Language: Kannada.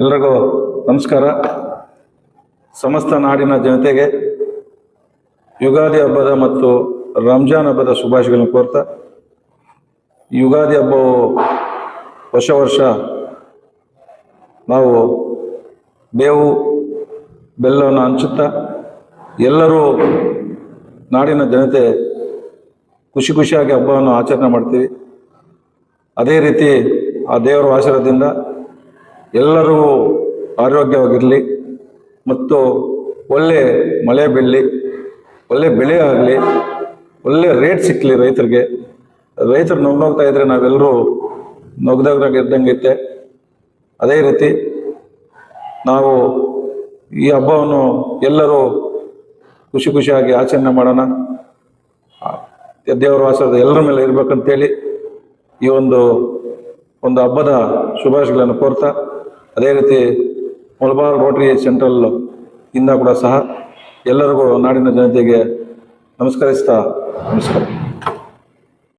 ಎಲ್ಲರಿಗೂ ನಮಸ್ಕಾರ. ಸಮಸ್ತ ನಾಡಿನ ಜನತೆಗೆ ಯುಗಾದಿ ಹಬ್ಬದ ಮತ್ತು ರಂಜಾನ್ ಹಬ್ಬದ ಶುಭಾಶಯಗಳನ್ನು ಕೋರ್ತಾ, ಯುಗಾದಿ ಹಬ್ಬವು ಹೊಸ ವರ್ಷ ನಾವು ಬೇವು ಬೆಲ್ಲವನ್ನು ಹಂಚುತ್ತಾ ಎಲ್ಲರೂ ನಾಡಿನ ಜನತೆ ಖುಷಿಯಾಗಿ ಹಬ್ಬವನ್ನು ಆಚರಣೆ ಮಾಡ್ತೀವಿ. ಅದೇ ರೀತಿ ಆ ದೇವರ ಆಶೀರ್ವಾದದಿಂದ ಎಲ್ಲರೂ ಆರೋಗ್ಯವಾಗಿರಲಿ ಮತ್ತು ಒಳ್ಳೆ ಮಳೆ ಬೀಳಲಿ, ಒಳ್ಳೆ ಬೆಳೆ ಆಗಲಿ, ಒಳ್ಳೆ ರೇಟ್ ಸಿಕ್ಕಲಿ ರೈತರಿಗೆ. ರೈತರು ನೋಗ್ತಾ ಇದ್ರೆ ನಾವೆಲ್ಲರೂ ಇದ್ದಂಗೈತೆ. ಅದೇ ರೀತಿ ನಾವು ಈ ಹಬ್ಬವನ್ನು ಎಲ್ಲರೂ ಖುಷಿಯಾಗಿ ಆಚರಣೆ ಮಾಡೋಣ. ದೇವರ ಆಶೀರ್ವಾದ ಎಲ್ಲರ ಮೇಲೆ ಇರಬೇಕಂತೇಳಿ ಈ ಒಂದು ಹಬ್ಬದ ಶುಭಾಶಯಗಳನ್ನು ಕೋರ್ತಾ, ಅದೇ ರೀತಿ ಮುಳಬಾಲ್ ರೋಟರಿ ಸೆಂಟ್ರಲ್ ಇಂದ ಕೂಡ ಸಹ ಎಲ್ಲರಿಗೂ ನಾಡಿನ ಜನತೆಗೆ ನಮಸ್ಕರಿಸ್ತಾ ನಮಸ್ಕಾರ.